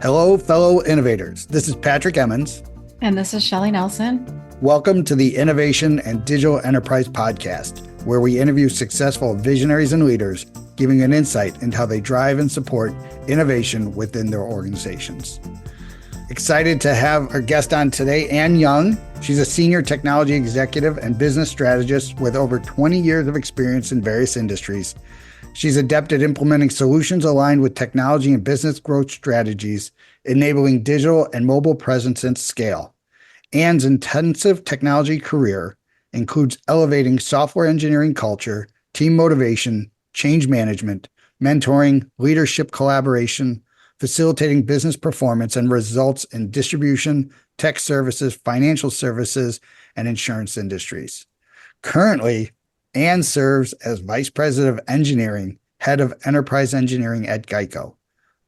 Hello, fellow innovators. This is Patrick Emmons. And this is Shelley Nelson. Welcome to the Innovation and Digital Enterprise Podcast, where we interview successful visionaries and leaders, giving an insight into how they drive and support innovation within their organizations. Excited to have our guest on today, Ann Yeung. She's a senior technology executive and business strategist with over 20 years of experience in various industries. She's adept at implementing solutions aligned with technology and business growth strategies, enabling digital and mobile presence and scale. Ann's intensive technology career includes elevating software engineering culture, team motivation, change management, mentoring, leadership collaboration, facilitating business performance and results in distribution, tech services, financial services, and insurance industries. Currently, Ann serves as Vice President of Engineering, Head of Enterprise Engineering at GEICO.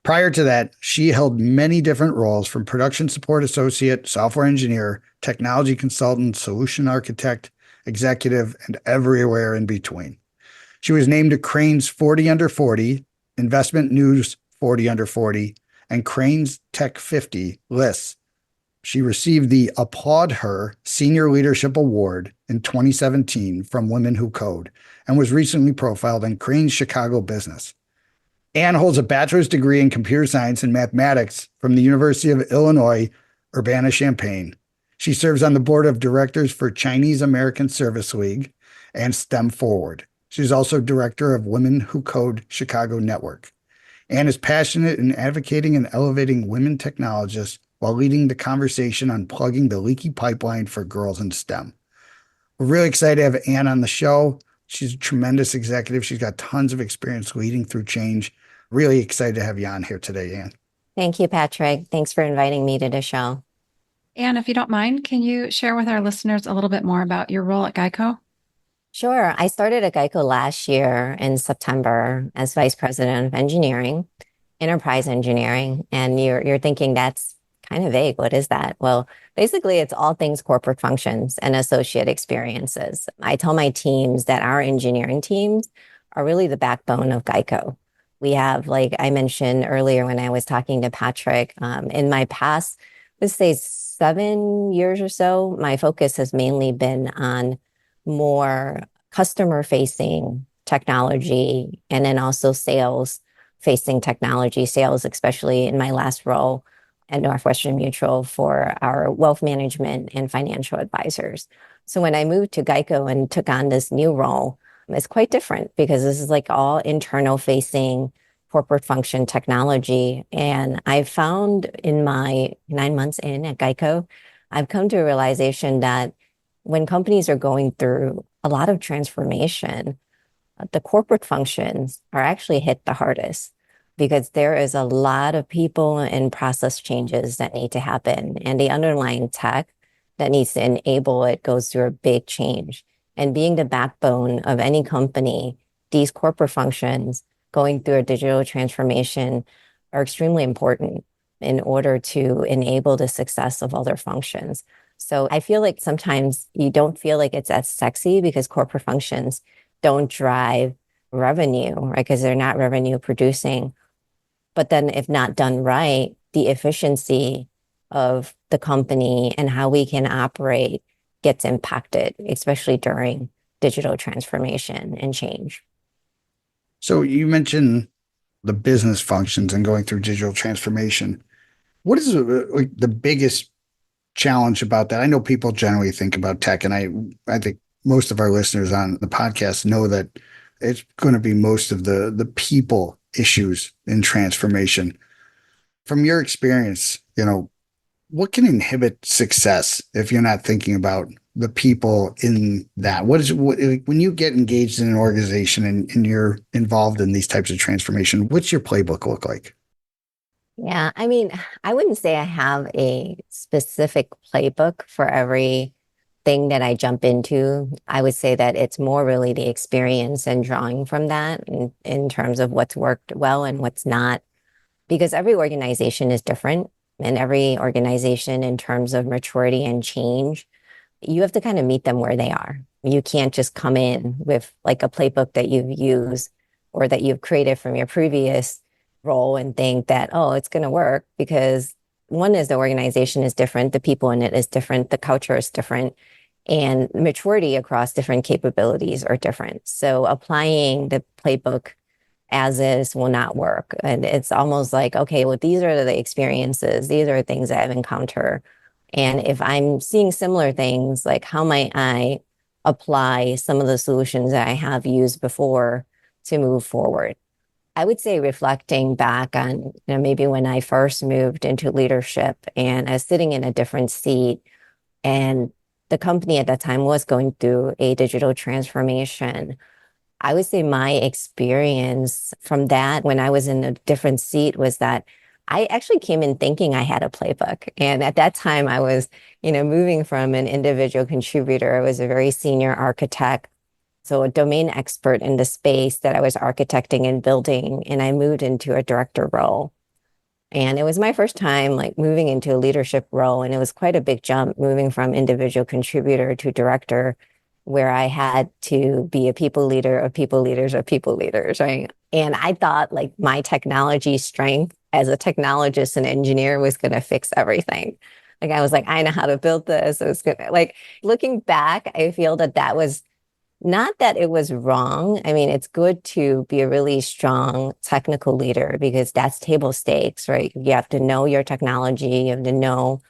Prior to that, she held many different roles from production support associate, software engineer, technology consultant, solution architect, executive, and everywhere in between. She was named to Crain's 40 Under 40, Investment News 40 Under 40, and Crain's Tech 50 lists. She received the Applaud Her Senior Leadership Award in 2017 from Women Who Code and was recently profiled in Crain's Chicago Business. Ann holds a bachelor's degree in computer science and mathematics from the University of Illinois, Urbana-Champaign. She serves on the board of directors for Chinese American Service League and STEM Forward. She's also director of Women Who Code Chicago Network. Ann is passionate in advocating and elevating women technologists while leading the conversation on plugging the leaky pipeline for girls in STEM. We're really excited to have Ann on the show. She's a tremendous executive. She's got tons of experience leading through change. Really excited to have you on here today, Ann. Thank you, Patrick. Thanks for inviting me to the show. Ann, if you don't mind, can you share with our listeners a little bit more about your role at GEICO? Sure. I started at GEICO last year in September as Vice President of Engineering, Enterprise Engineering. And you're thinking that's kind of vague. What is that? Well, basically, it's all things corporate functions and associate experiences. I tell my teams that our engineering teams are really the backbone of GEICO. We have, like I mentioned earlier when I was talking to Patrick, in my past, let's say 7 years or so, my focus has mainly been on more customer-facing technology and then also sales-facing technology, sales, especially in my last role at Northwestern Mutual for our wealth management and financial advisors. So when I moved to GEICO and took on this new role, it's quite different because this is like all internal facing corporate function technology. And I found in my 9 months in at GEICO, I've come to a realization that when companies are going through a lot of transformation, the corporate functions are actually hit the hardest because there is a lot of people and process changes that need to happen. And the underlying tech that needs to enable it goes through a big change. And being the backbone of any company, these corporate functions going through a digital transformation are extremely important in order to enable the success of other functions. So I feel like sometimes you don't feel like it's as sexy because corporate functions don't drive revenue, right? Because they're not revenue producing. But then if not done right, the efficiency of the company and how we can operate gets impacted, especially during digital transformation and change. So you mentioned the business functions and going through digital transformation. What is the biggest challenge about that? I know people generally think about tech, and I think most of our listeners on the podcast know that it's going to be most of the people issues in transformation. From your experience, what can inhibit success if you're not thinking about the people in that? When you get engaged in an organization and you're involved in these types of transformation, what's your playbook look like? Yeah, I mean, I wouldn't say I have a specific playbook for every thing that I jump into. I would say that it's more really the experience and drawing from that in terms of what's worked well and what's not, because every organization is different, and every organization in terms of maturity and change you have to kind of meet them where they are. You can't just come in with like a playbook that you've used or that you've created from your previous role and think that, oh, it's going to work, because one is the organization is different, the people in it is different, the culture is different, and maturity across different capabilities are different. So applying the playbook as is will not work. And it's almost like, okay, well, these are the experiences, these are things that I've encountered. And if I'm seeing similar things, like how might I apply some of the solutions that I have used before to move forward? I would say reflecting back on, maybe when I first moved into leadership and I was sitting in a different seat, and the company at that time was going through a digital transformation. I would say my experience from that when I was in a different seat was that I actually came in thinking I had a playbook. And at that time, I was, moving from an individual contributor. I was a very senior architect, so a domain expert in the space that I was architecting and building. And I moved into a director role. And it was my first time like moving into a leadership role. And it was quite a big jump moving from individual contributor to director, where I had to be a people leader of people leaders of people leaders, right? And I thought like my technology strength as a technologist and engineer was going to fix everything. Like I was like, I know how to build this. It was good. Like looking back, I feel that that was not that it was wrong. I mean, it's good to be a really strong technical leader because that's table stakes, right? You have to know your technology. You have to know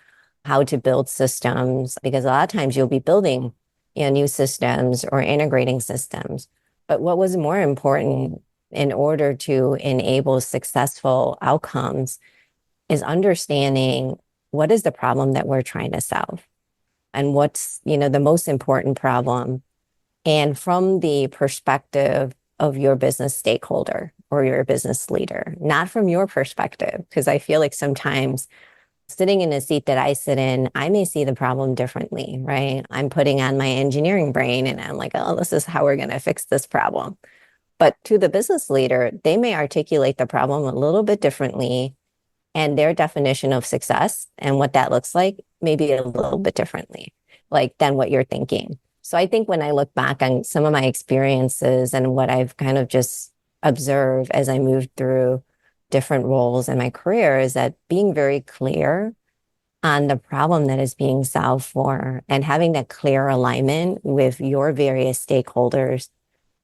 how to build systems, because a lot of times you'll be building, new systems or integrating systems. But what was more important in order to enable successful outcomes is understanding what is the problem that we're trying to solve and what's, the most important problem. And from the perspective of your business stakeholder or your business leader, not from your perspective, because I feel like sometimes sitting in a seat that I sit in, I may see the problem differently, right? I'm putting on my engineering brain and I'm like, oh, this is how we're going to fix this problem. But to the business leader, they may articulate the problem a little bit differently, and their definition of success and what that looks like maybe a little bit differently, like than what you're thinking. So I think when I look back on some of my experiences and what I've kind of just observed as I moved through different roles in my career is that being very clear on the problem that is being solved for and having that clear alignment with your various stakeholders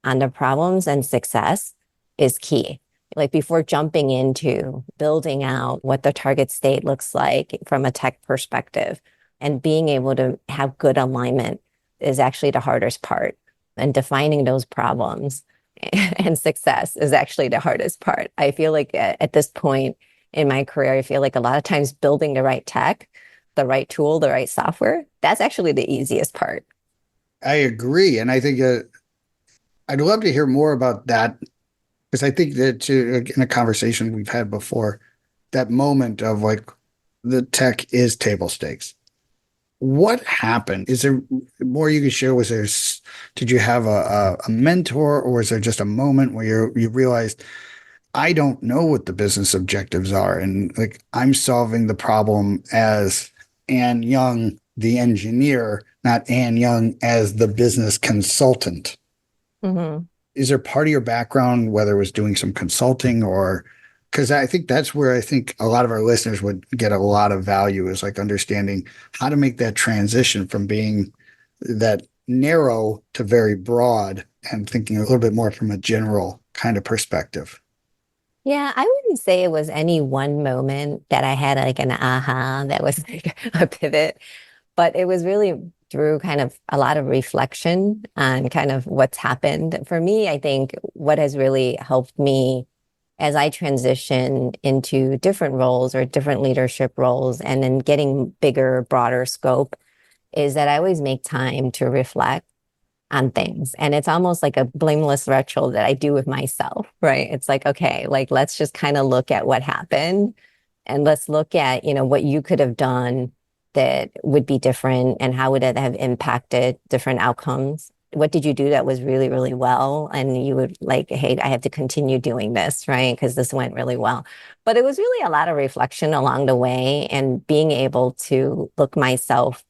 on the problems and success is key. Like before jumping into building out what the target state looks like from a tech perspective, and being able to have good alignment is actually the hardest part. And defining those problems and success is actually the hardest part. I feel like at this point in my career, I feel like a lot of times building the right tech, the right tool, the right software, that's actually the easiest part. I agree. And I think I'd love to hear more about that, because I think that in a conversation we've had before, that moment of like the tech is table stakes. What happened? Is there more you could share? Did you have a mentor, or was there just a moment where you realized, I don't know what the business objectives are, and like I'm solving the problem as Ann Yeung, the engineer, not Ann Yeung as the business consultant? Mm-hmm. Is there part of your background, whether it was doing some consulting or, because I think that's where I think a lot of our listeners would get a lot of value, is like understanding how to make that transition from being that narrow to very broad and thinking a little bit more from a general kind of perspective. Yeah, I wouldn't say it was any one moment that I had like an aha that was like a pivot, but it was really through kind of a lot of reflection on kind of what's happened. For me, I think what has really helped me as I transition into different roles or different leadership roles and then getting bigger, broader scope is that I always make time to reflect on things. And it's almost like a blameless ritual that I do with myself, right? It's like, okay, like let's just kind of look at what happened and let's look at, what you could have done that would be different and how would it have impacted different outcomes. What did you do that was really, really well? And you would like, hey, I have to continue doing this, right? Because this went really well. But it was really a lot of reflection along the way and being able to look myself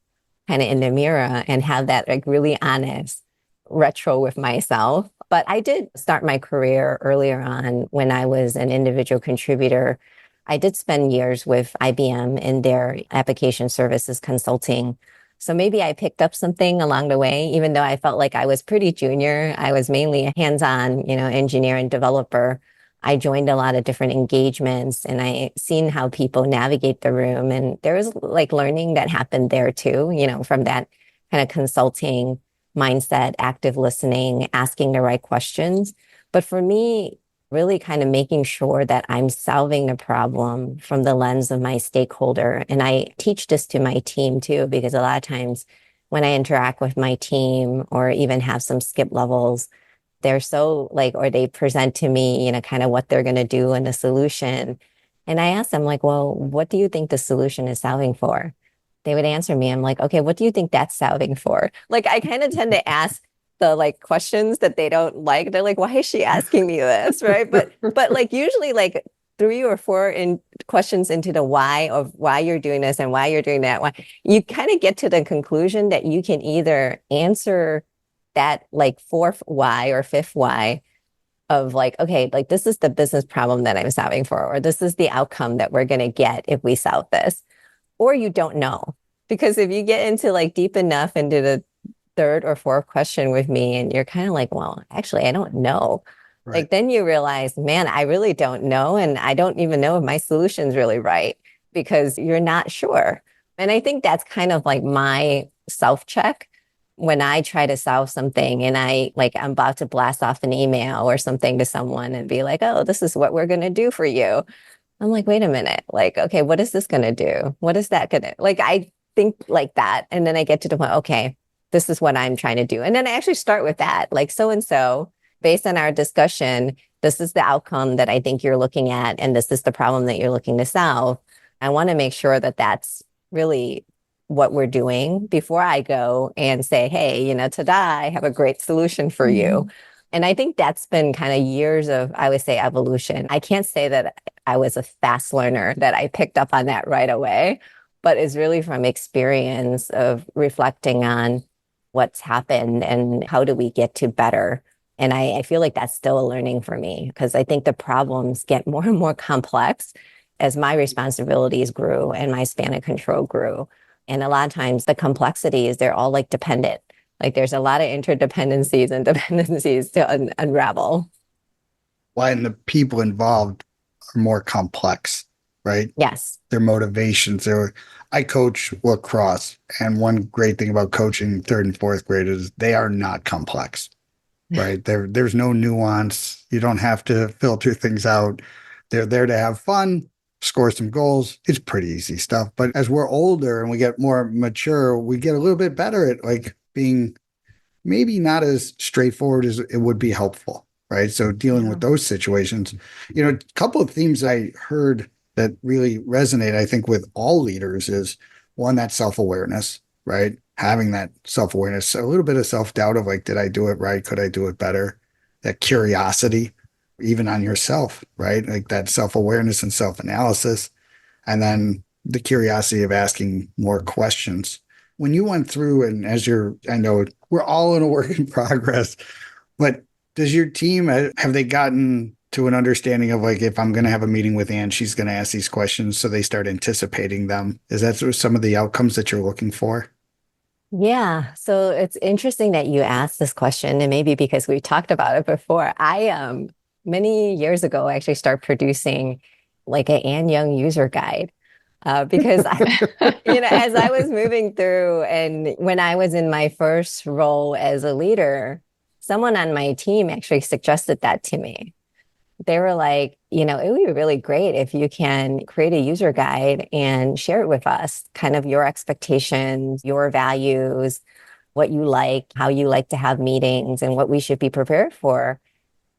kind of in the mirror and have that like really honest retro with myself. But I did start my career earlier on when I was an individual contributor. I did spend years with IBM in their application services consulting. So maybe I picked up something along the way, even though I felt like I was pretty junior. I was mainly a hands-on, engineer and developer. I joined a lot of different engagements and I seen how people navigate the room. And there was like learning that happened there too, from that kind of consulting mindset, active listening, asking the right questions. But for me, really kind of making sure that I'm solving the problem from the lens of my stakeholder. And I teach this to my team too, because a lot of times when I interact with my team or even have some skip levels, they're so like, or they present to me, kind of what they're going to do and the solution. And I ask them like, well, what do you think the solution is solving for? They would answer me. I'm like, okay, what do you think that's solving for? Like, I kind of tend to ask the like questions that they don't like. They're like, why is she asking me this? Right. But like usually like 3 or 4 questions into the why of why you're doing this and why you're doing that, why you kind of get to the conclusion that you can either answer that like 4th why or 5th why of like, okay, like this is the business problem that I'm solving for, or this is the outcome that we're going to get if we solve this, or you don't know. Because if you get into like deep enough into the 3rd or 4th question with me and you're kind of like, well, actually, I don't know. Right. Like then you realize, man, I really don't know. And I don't even know if my solution's really right because you're not sure. And I think that's kind of like my self-check when I try to solve something and I'm about to blast off an email or something to someone and be like, oh, this is what we're going to do for you. I'm like, wait a minute. Like, okay, what is this going to do? What is that going to, like, I think like that. And then I get to the point, okay, this is what I'm trying to do. And then I actually start with that, like, so-and-so, based on our discussion, this is the outcome that I think you're looking at. And this is the problem that you're looking to solve. I want to make sure that that's really what we're doing before I go and say, hey, ta-da, I have a great solution for you. And I think that's been kind of years of, I would say, evolution. I can't say that I was a fast learner, that I picked up on that right away, but it's really from experience of reflecting on what's happened and how do we get to better. And I feel like that's still a learning for me because I think the problems get more and more complex as my responsibilities grew and my span of control grew. And a lot of times the complexities, they're all like dependent. Like there's a lot of interdependencies and dependencies to unravel. Why and the people involved are more complex, right? Yes. Their motivations. I coach lacrosse, and one great thing about coaching 3rd and 4th grade is they are not complex, right? There's no nuance. You don't have to filter things out. They're there to have fun, score some goals. It's pretty easy stuff. But as we're older and we get more mature, we get a little bit better at like being maybe not as straightforward as it would be helpful, right? So dealing with those situations, a couple of themes I heard that really resonate, I think, with all leaders is one, that self-awareness, right? Having that self-awareness, a little bit of self-doubt of like, did I do it right? Could I do it better? That curiosity, even on yourself, right? Like that self-awareness and self-analysis. And then the curiosity of asking more questions. When you went through, and I know we're all in a work in progress, but does your team, have they gotten to an understanding of like, if I'm going to have a meeting with Ann, she's going to ask these questions, so they start anticipating them? Is that sort of some of the outcomes that you're looking for? Yeah. So it's interesting that you asked this question, and maybe because we talked about it before. I many years ago actually started producing like an Ann Yeung user guide. Because as I was moving through and when I was in my first role as a leader, someone on my team actually suggested that to me. They were like, it would be really great if you can create a user guide and share it with us, kind of your expectations, your values, what you like, how you like to have meetings, and what we should be prepared for.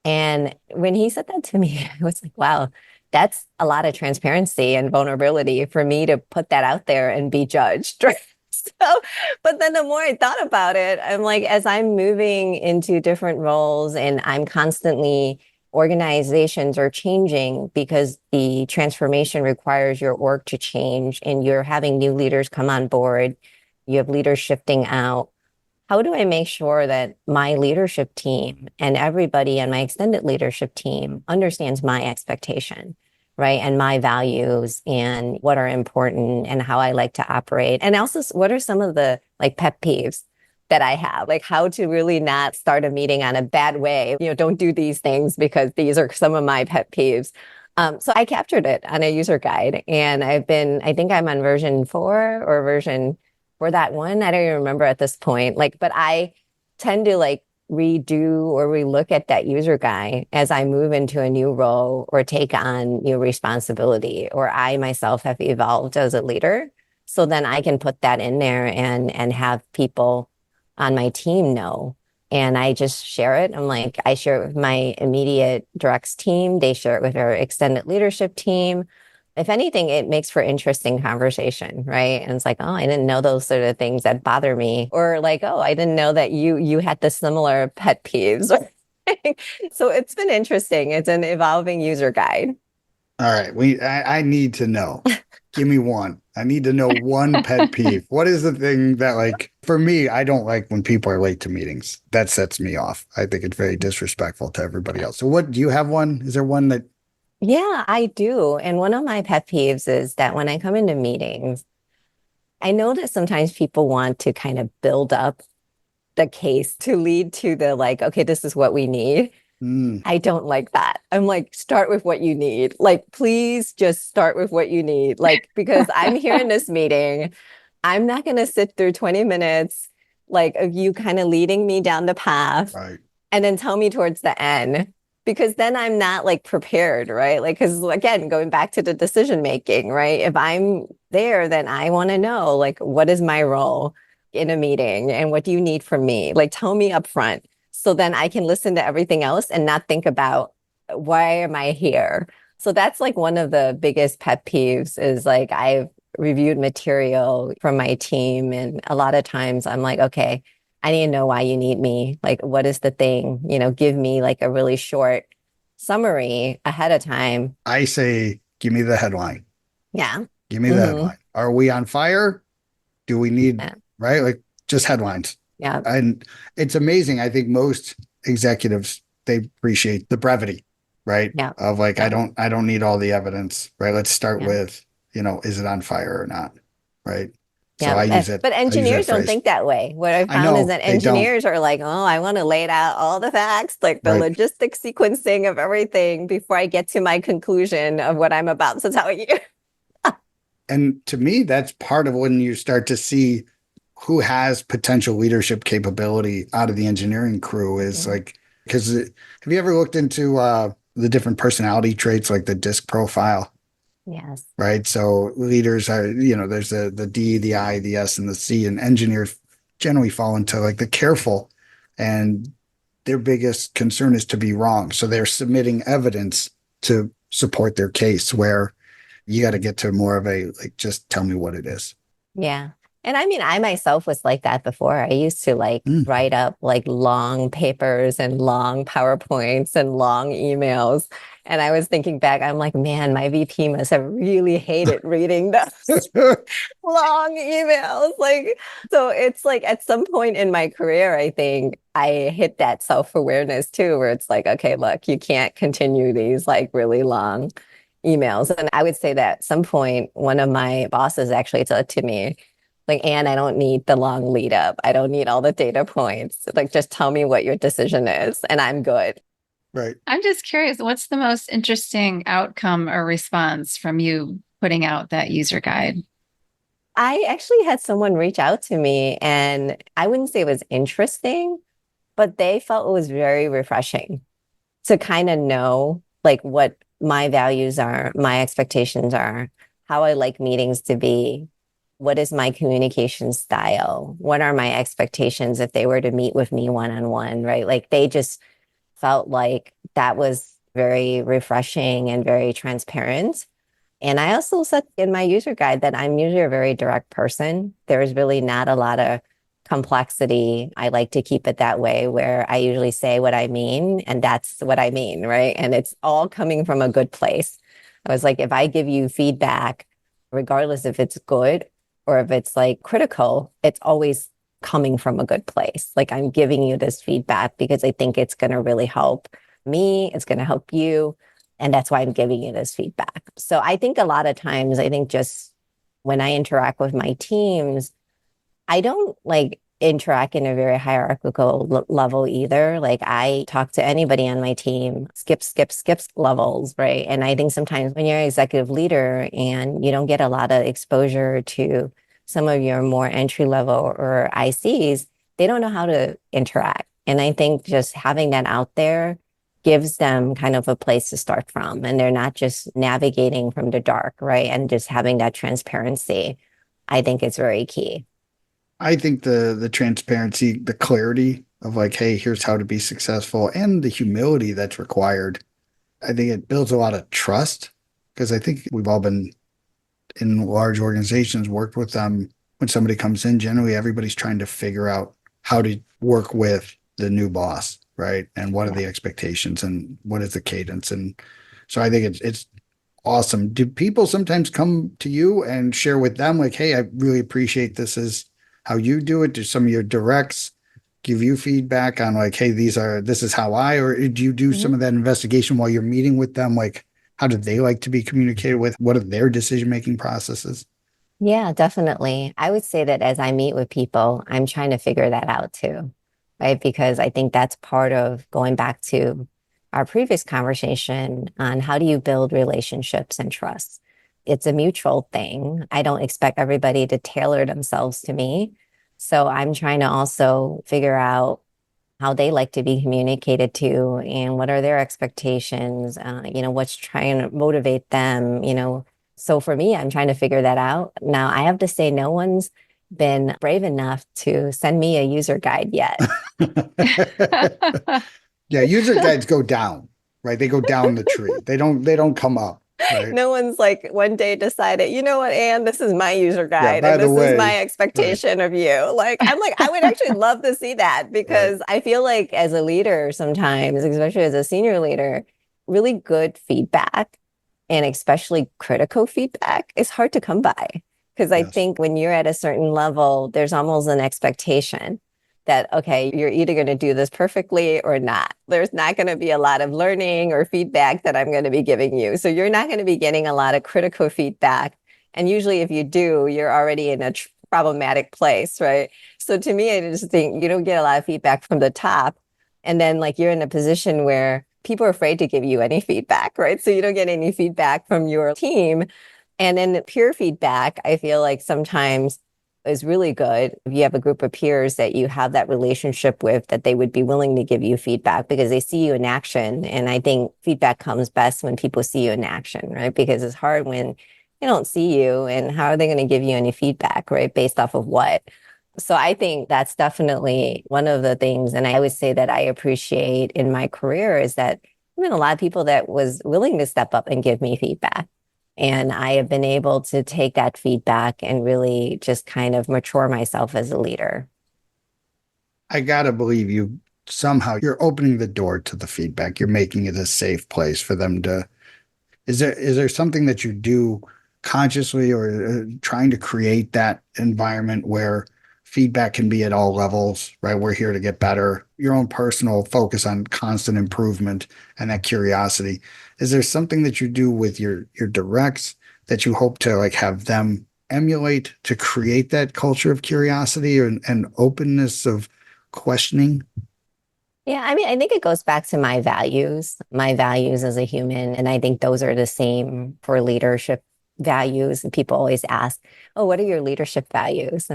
And when he said that to me, I was like, wow, that's a lot of transparency and vulnerability for me to put that out there and be judged. So, but then the more I thought about it, I'm like, as I'm moving into different roles and I'm constantly, organizations are changing because the transformation requires your org to change and you're having new leaders come on board. you have leaders shifting out. How do I make sure that my leadership team and everybody on my extended leadership team understands my expectation, right? And my values and what are important and how I like to operate. And also, what are some of the like pet peeves that I have, like how to really not start a meeting on a bad way. Don't do these things because these are some of my pet peeves. So I captured it on a user guide, and I think I'm on version 4 or version for that one. I don't even remember at this point. But I tend to redo or relook at that user guide as I move into a new role or take on new responsibility, or I myself have evolved as a leader. So then I can put that in there and have people on my team know. And I just share it. I share it with my immediate directs team. They share it with our extended leadership team. If anything, it makes for interesting conversation, right? And it's like, oh, I didn't know those sort of things that bother me. Or oh, I didn't know that you had the similar pet peeves. So it's been interesting. It's an evolving user guide. All right. I need to know. Give me one. I need to know one pet peeve. What is the thing that for me, I don't like when people are late to meetings. That sets me off. I think it's very disrespectful to everybody else. So do you have one? Is there one that? Yeah, I do. And one of my pet peeves is that when I come into meetings, I know that sometimes people want to kind of build up the case to lead to the okay, this is what we need. I don't like that. I'm start with what you need. Please just start with what you need. Because I'm here in this meeting, I'm not going to sit through 20 minutes, of you kind of leading me down the path, Right. And then tell me towards the end, because then I'm not prepared, right? Because again, going back to the decision making, right? If I'm there, then I want to know, what is my role in a meeting and what do you need from me? Tell me up front. So then I can listen to everything else and not think about why am I here? So that's one of the biggest pet peeves is I've reviewed material from my team. And a lot of times I'm okay, I need to know why you need me. What is the thing? Give me a really short summary ahead of time. I say, give me the headline. Yeah. Give me the headline. Are we on fire? Do we need, right? Just headlines. Yeah. And it's amazing. I think most executives, they appreciate the brevity, right? Yeah. Of I don't need all the evidence, right? Let's start with, is it on fire or not? Right. So Yeah, I use it. But engineers don't think that way. What I found is that engineers are oh, I want to lay out all the facts, the logistic sequencing of everything before I get to my conclusion of what I'm about to tell you. And to me, that's part of when you start to see who has potential leadership capability out of the engineering crew is because have you ever looked into the different personality traits, like the DISC profile? Yes. Right. So leaders are, there's the D, the I, the S, and the C, and engineers generally fall into the careful, and their biggest concern is to be wrong. So they're submitting evidence to support their case, where you got to get to more of a just tell me what it is. Yeah. And I mean, I myself was like that before. I used to write up long papers and long PowerPoints and long emails. And I was thinking back, I'm man, my VP must have really hated reading those long emails. So it's at some point in my career, I think I hit that self-awareness too, where it's okay, look, you can't continue these really long emails. And I would say that at some point, one of my bosses actually said to me, Ann, I don't need the long lead up. I don't need all the data points. Just tell me what your decision is and I'm good. Right. I'm just curious, what's the most interesting outcome or response from you putting out that user guide? I actually had someone reach out to me, and I wouldn't say it was interesting, but they felt it was very refreshing to kind of know what my values are, my expectations are, how I like meetings to be. What is my communication style? What are my expectations if they were to meet with me one-on-one, right? They just felt like that was very refreshing and very transparent. And I also said in my user guide that I'm usually a very direct person. There's really not a lot of complexity. I like to keep it that way, where I usually say what I mean, and that's what I mean, right? And it's all coming from a good place. I was if I give you feedback, regardless if it's good or if it's like critical, it's always coming from a good place. Like I'm giving you this feedback because I think it's going to really help me, it's going to help you. And that's why I'm giving you this feedback. So I think a lot of times, I think just when I interact with my teams, I don't like interact in a very hierarchical level either. Like I talk to anybody on my team, skips levels, right? And I think sometimes when you're an executive leader and you don't get a lot of exposure to some of your more entry level or ICs, they don't know how to interact. And I think just having that out there gives them kind of a place to start from. And they're not just navigating from the dark, right? And just having that transparency, I think it's very key. I think the transparency, the clarity of like, hey, here's how to be successful, and the humility that's required. I think it builds a lot of trust, because I think we've all been in large organizations, worked with them. When somebody comes in, generally everybody's trying to figure out how to work with the new boss, right? And what are the expectations and what is the cadence? And so I think it's awesome. Do people sometimes come to you and share with them like, hey, I really appreciate this is how you do it? Do some of your directs give you feedback on like, hey, this is how or do you do some of that investigation while you're meeting with them? Like, how do they like to be communicated with? What are their decision-making processes? Yeah, definitely. I would say that as I meet with people, I'm trying to figure that out too, right? Because I think that's part of going back to our previous conversation on how do you build relationships and trust. It's a mutual thing. I don't expect everybody to tailor themselves to me. So I'm trying to also figure out how they like to be communicated to and what are their expectations, what's trying to motivate them, So for me, I'm trying to figure that out. Now, I have to say, no one's been brave enough to send me a user guide yet. Yeah, user guides go down, right? They go down the tree. They don't come up, right? No one's like one day decided, you know what, Anne, this is my user Yeah, guide by and the this is way, my expectation of you. Like, I'm like, I would actually love to see that right. because I feel like as a leader sometimes, especially as a senior leader, really good feedback and especially critical feedback is hard to come by. Because I Yes. think when you're at a certain level, there's almost an expectation that, okay, you're either going to do this perfectly or not. There's not going to be a lot of learning or feedback that I'm going to be giving you. So you're not going to be getting a lot of critical feedback. And usually if you do, you're already in a problematic place, right? So to me, I just think you don't get a lot of feedback from the top. And then like you're in a position where people are afraid to give you any feedback, right? So you don't get any feedback from your team. And then peer feedback, I feel like sometimes is really good if you have a group of peers that you have that relationship with, that they would be willing to give you feedback because they see you in action. And I think feedback comes best when people see you in action, right? Because it's hard when they don't see you, and how are they going to give you any feedback, right? Based off of what? So I think that's definitely one of the things. And I would say that I appreciate in my career is that I've been a lot of people that was willing to step up and give me feedback. And I have been able to take that feedback and really just kind of mature myself as a leader. I gotta believe you're opening the door to the feedback. You're making it a safe place for them to. Is there something that you do consciously or trying to create that environment where feedback can be at all levels, right? We're here to get better. Your own personal focus on constant improvement and that curiosity. Is there something that you do with your directs that you hope to like have them emulate to create that culture of curiosity and openness of questioning? Yeah, I mean, I think it goes back to my values as a human. And I think those are the same for leadership values. And people always ask, oh, what are your leadership values?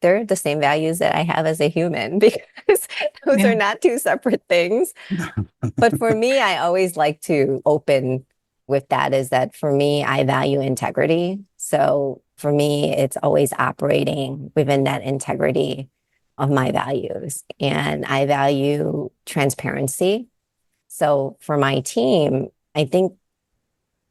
They're the same values that I have as a human because those Yeah. are not two separate things. But for me, I always like to open with that is that for me, I value integrity. So for me, it's always operating within that integrity of my values. And I value transparency. So for my team, I think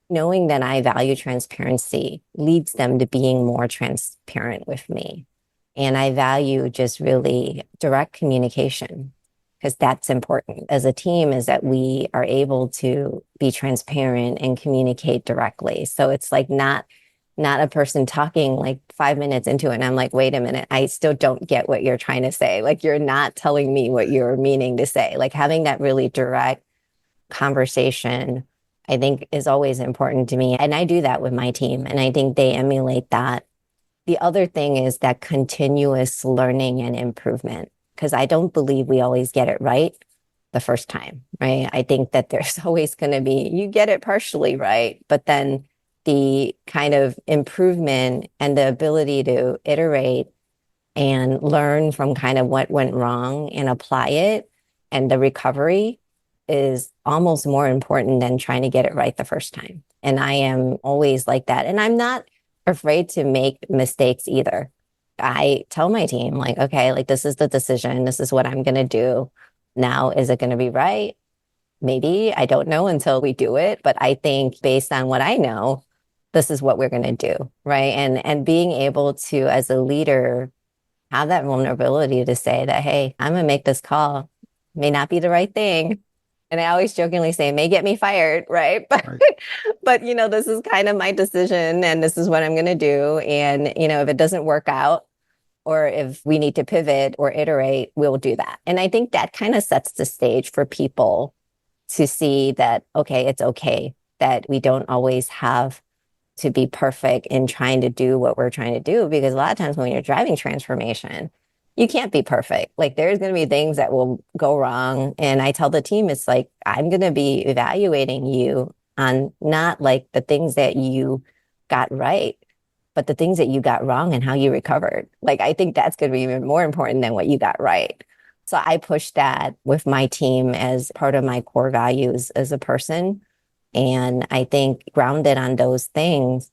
knowing that I value transparency leads them to being more transparent with me. And I value just really direct communication because that's important as a team is that we are able to be transparent and communicate directly. So it's like not not a person talking like 5 minutes into it. And I'm like, wait a minute, I still don't get what you're trying to say. Like, you're not telling me what you're meaning to say. Like, having that really direct conversation, I think, is always important to me. And I do that with my team. And I think they emulate that. The other thing is that continuous learning and improvement, because I don't believe we always get it right the first time, right? I think that there's always going to be, you get it partially right, but then the kind of improvement and the ability to iterate and learn from kind of what went wrong and apply it, and the recovery is almost more important than trying to get it right the first time. And I am always like that. And I'm not afraid to make mistakes either. I tell my team, like, okay, like, this is the decision. This is what I'm going to do. Now, is it going to be right? Maybe. I don't know until we do it. But I think based on what I know, this is what we're going to do. Right. And being able to, as a leader, have that vulnerability to say that, hey, I'm going to make this call. May not be the right thing. And I always jokingly say, may get me fired, right? But, Right. but, this is kind of my decision and this is what I'm going to do. And, if it doesn't work out, or if we need to pivot or iterate, we'll do that. And I think that kind of sets the stage for people to see that, okay, it's okay that we don't always have to be perfect in trying to do what we're trying to do. Because a lot of times when you're driving transformation, you can't be perfect. Like, there's going to be things that will go wrong. And I tell the team, it's like, I'm going to be evaluating you on not like the things that you got right, but the things that you got wrong and how you recovered. Like, I think that's going to be even more important than what you got right. So I push that with my team as part of my core values as a person. And I think grounded on those things,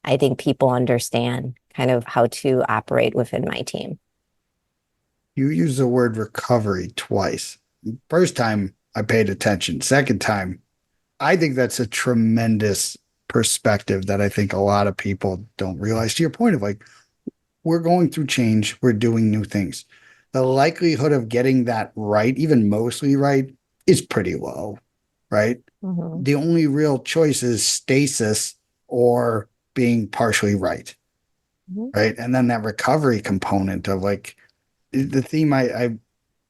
I think people understand kind of how to operate within my team. You use the word recovery twice. First time I paid attention. Second time, I think that's a tremendous perspective that I think a lot of people don't realize. To your point of like, we're going through change, we're doing new things. The likelihood of getting that right, even mostly right, is pretty low, right? Mm-hmm. The only real choice is stasis or being partially right, Mm-hmm. right? And then that recovery component of like the theme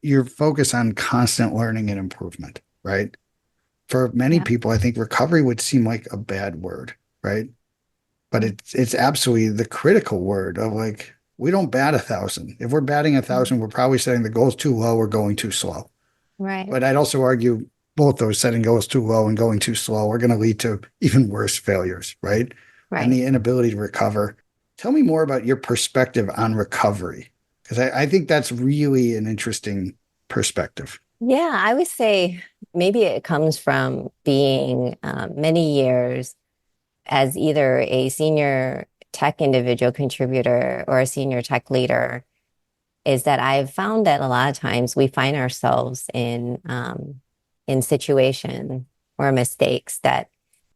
you're focused on constant learning and improvement, right? For many Yeah. people, I think recovery would seem like a bad word, right? But it's absolutely the critical word of like, we don't bat 1,000. If we're batting 1,000, we're probably setting the goals too low or going too slow. Right. But I'd also argue both those setting goals too low and going too slow are going to lead to even worse failures, right? And Right. the inability to recover. Tell me more about your perspective on recovery, because I think that's really an interesting perspective. Yeah, I would say maybe it comes from being many years as either a senior tech individual contributor or a senior tech leader, is that I've found that a lot of times we find ourselves in situation or mistakes that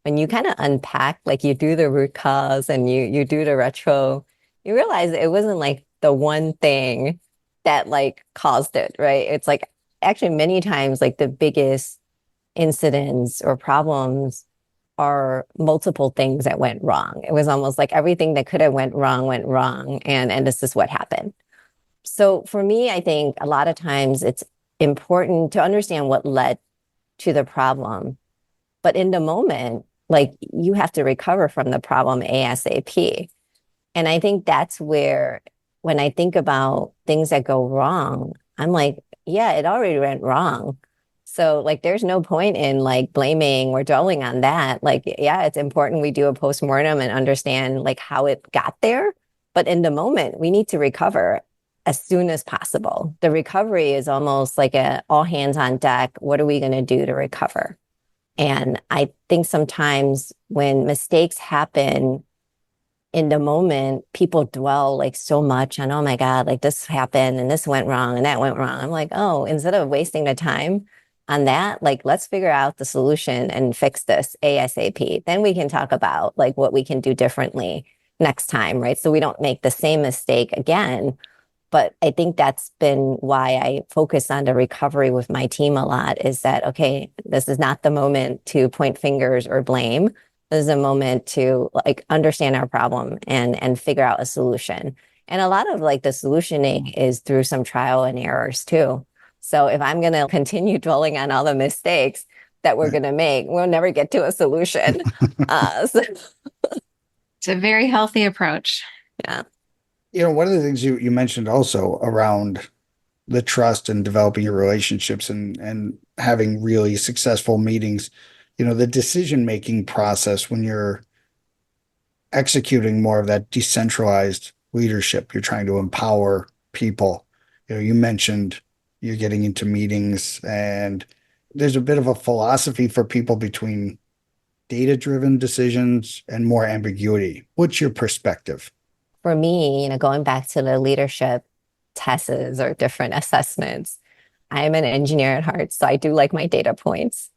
when you kind of unpack, like you do the root cause and you do the retro, you realize it wasn't like the one thing that like caused it, right? It's like actually many times like the biggest incidents or problems are multiple things that went wrong. It was almost like everything that could have went wrong, and this is what happened. So for me, I think a lot of times it's important to understand what led to the problem, but in the moment, like you have to recover from the problem ASAP. And I think that's where, when I think about things that go wrong, I'm like, yeah, it already went wrong. So like, there's no point in like blaming or dwelling on that. Like, yeah, it's important we do a postmortem and understand like how it got there. But in the moment, we need to recover as soon as possible. The recovery is almost like a all hands on deck. What are we going to do to recover? And I think sometimes when mistakes happen in the moment, people dwell like so much on, oh my God, like this happened and this went wrong and that went wrong. I'm like, oh, instead of wasting the time on that, like let's figure out the solution and fix this ASAP. Then we can talk about like what we can do differently next time, right? So we don't make the same mistake again. But I think that's been why I focus on the recovery with my team a lot, is that, okay, this is not the moment to point fingers or blame. This is a moment to like understand our problem and figure out a solution. And a lot of like the solutioning is through some trial and errors too. So if I'm going to continue dwelling on all the mistakes that we're Right. going to make, we'll never get to a solution. So, It's a very healthy approach. yeah. One of the things you mentioned also around the trust and developing your relationships and having really successful meetings, the decision-making process when you're executing more of that decentralized leadership, you're trying to empower people. You mentioned you're getting into meetings and there's a bit of a philosophy for people between data-driven decisions and more ambiguity. What's your perspective? For me, going back to the leadership tests or different assessments, I'm an engineer at heart, so I do like my data points.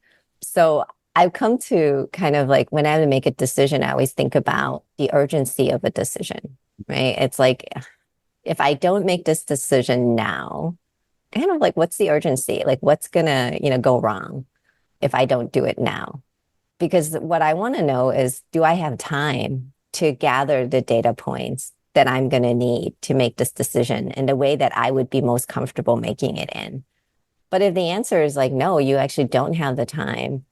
So I've come to kind of like when I have to make a decision, I always think about the urgency of a decision, right? It's like if I don't make this decision now, kind of like what's the urgency? Like what's gonna, go wrong if I don't do it now? Because what I want to know is, do I have time to gather the data points that I'm going to need to make this decision in the way that I would be most comfortable making it in? But if the answer is like, no, you actually don't have the time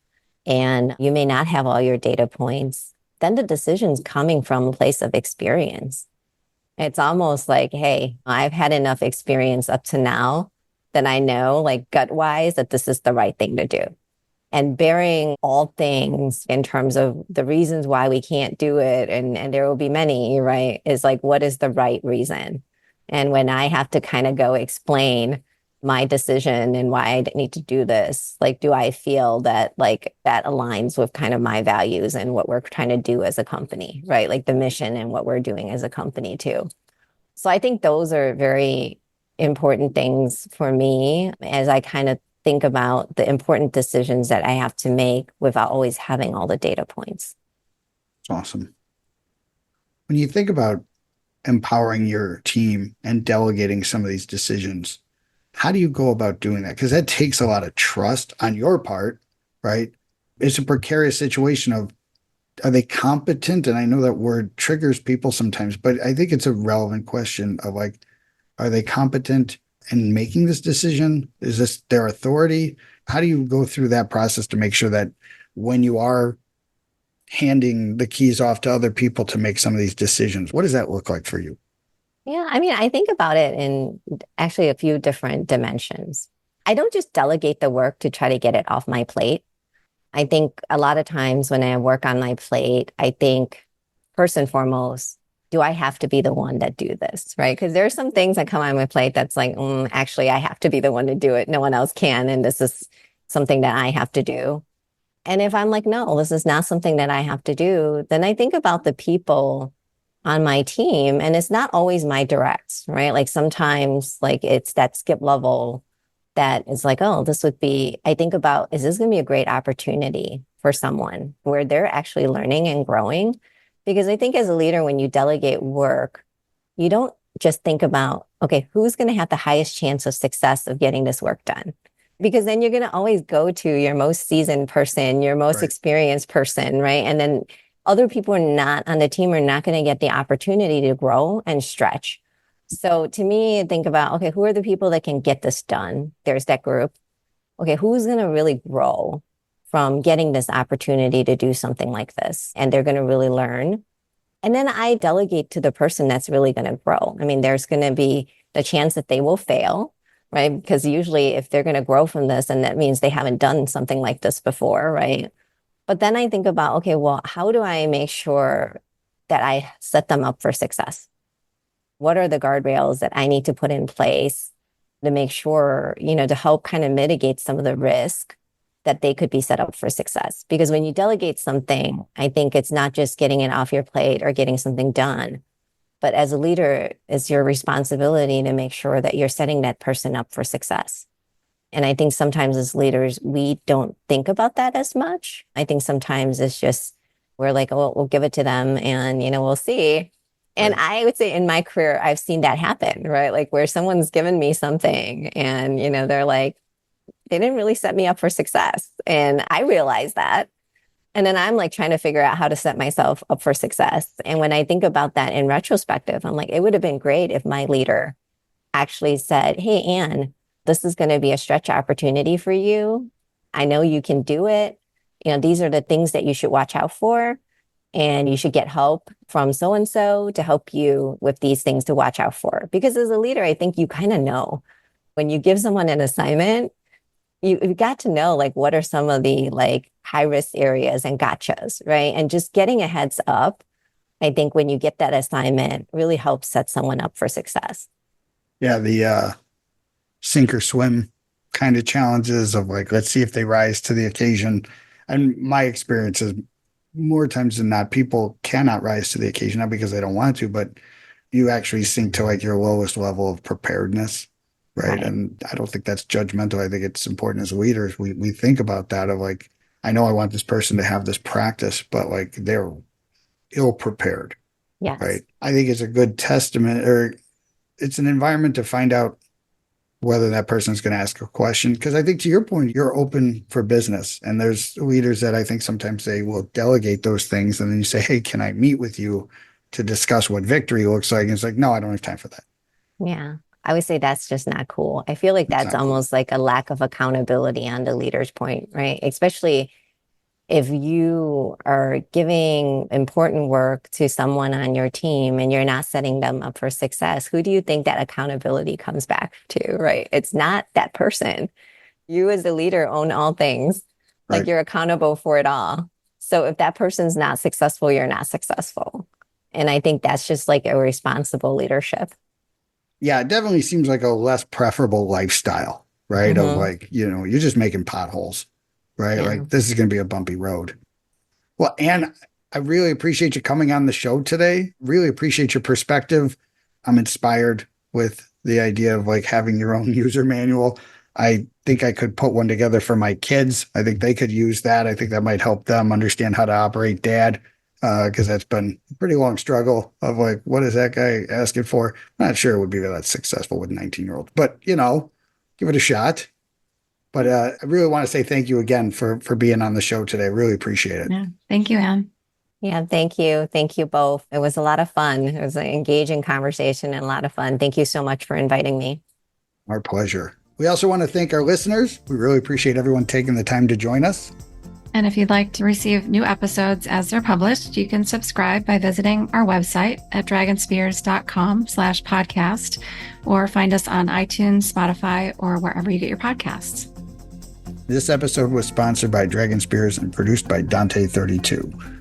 and you may not have all your data points, then the decision's coming from a place of experience. It's almost like, hey, I've had enough experience up to now that I know, like gut wise, that this is the right thing to do. And bearing all things in terms of the reasons why we can't do it, and there will be many, right, is like, what is the right reason? And when I have to kind of go explain my decision and why I need to do this, like, do I feel that like that aligns with kind of my values and what we're trying to do as a company, right? Like the mission and what we're doing as a company too. So I think those are very important things for me as I kind of think about the important decisions that I have to make without always having all the data points. Awesome. When you think about empowering your team and delegating some of these decisions, how do you go about doing that? Because that takes a lot of trust on your part, right? It's a precarious situation of, are they competent? And I know that word triggers people sometimes, but I think it's a relevant question of like, are they competent in making this decision? Is this their authority? How do you go through that process to make sure that when you are handing the keys off to other people to make some of these decisions, what does that look like for you? Yeah, I mean, I think about it in actually a few different dimensions. I don't just delegate the work to try to get it off my plate. I think a lot of times when I work on my plate, I think first and foremost, do I have to be the one that do this, right? Because there are some things that come on my plate that's like, actually, I have to be the one to do it. No one else can. And this is something that I have to do. And if I'm like, no, this is not something that I have to do, then I think about the people on my team. And it's not always my directs, right? Like sometimes like it's that skip level that is like, oh, this would be, I think about, is this going to be a great opportunity for someone where they're actually learning and growing? Because I think as a leader, when you delegate work, you don't just think about, okay, who's going to have the highest chance of success of getting this work done? Because then you're going to always go to your most seasoned person, your most Right. experienced person, right? And then other people are not on the team are not going to get the opportunity to grow and stretch. So to me, think about, okay, who are the people that can get this done? There's that group. Okay, who's going to really grow from getting this opportunity to do something like this? And they're going to really learn. And then I delegate to the person that's really going to grow. I mean, there's going to be the chance that they will fail, right? Because usually if they're going to grow from this, and that means they haven't done something like this before, right? But then I think about, okay, well, how do I make sure that I set them up for success? What are the guardrails that I need to put in place to make sure, to help kind of mitigate some of the risk that they could be set up for success? Because when you delegate something, I think it's not just getting it off your plate or getting something done, but as a leader, it's your responsibility to make sure that you're setting that person up for success. And I think sometimes as leaders, we don't think about that as much. I think sometimes it's just, we're like, oh, we'll give it to them and, we'll see. And Right. I would say in my career, I've seen that happen, right? Like where someone's given me something and, they're like, they didn't really set me up for success. And I realize that. And then I'm like trying to figure out how to set myself up for success. And when I think about that in retrospective, I'm like, it would have been great if my leader actually said, hey, Ann, this is going to be a stretch opportunity for you. I know you can do it. These are the things that you should watch out for. And you should get help from so-and-so to help you with these things to watch out for. Because as a leader, I think you kind of know when you give someone an assignment, you've got to know like what are some of the like high risk areas and gotchas, right? And just getting a heads up, I think when you get that assignment really helps set someone up for success. Yeah, the sink or swim kind of challenges of like, let's see if they rise to the occasion. And my experience is more times than not, people cannot rise to the occasion, not because they don't want to, but you actually sink to like your lowest level of preparedness. Right. And I don't think that's judgmental. I think it's important as leaders. We think about that of like, I know I want this person to have this practice, but like they're ill prepared. Yes. Right. I think it's a good testament, or it's an environment to find out whether that person is going to ask a question. Because I think to your point, you're open for business. And there's leaders that I think sometimes they will delegate those things. And then you say, hey, can I meet with you to discuss what victory looks like? And it's like, no, I don't have time for that. Yeah. I would say that's just not cool. I feel like that's almost like a lack of accountability on the leader's point, right? Especially if you are giving important work to someone on your team and you're not setting them up for success, who do you think that accountability comes back to, right? It's not that person. You as a leader own all things. Like you're accountable for it all. So if that person's not successful, you're not successful. And I think that's just like a responsible leadership. Yeah, it definitely seems like a less preferable lifestyle, right? Of like, you're just making potholes, right? Yeah. Like this is going to be a bumpy road. Well, Ann, I really appreciate you coming on the show today. Really appreciate your perspective. I'm inspired with the idea of like having your own user manual. I think I could put one together for my kids. I think they could use that. I think that might help them understand how to operate dad. Because that's been a pretty long struggle of like, what is that guy asking for? I'm not sure it would be that successful with 19-year-olds, but give it a shot. But I really want to say thank you again for being on the show today. Really appreciate it. Yeah. Thank you, Ann. Yeah, thank you. Thank you both. It was a lot of fun. It was an engaging conversation and a lot of fun. Thank you so much for inviting me. Our pleasure. We also want to thank our listeners. We really appreciate everyone taking the time to join us. And if you'd like to receive new episodes as they're published, you can subscribe by visiting our website at dragonspears.com/podcast, or find us on iTunes, Spotify, or wherever you get your podcasts. This episode was sponsored by Dragon Spears and produced by Dante32.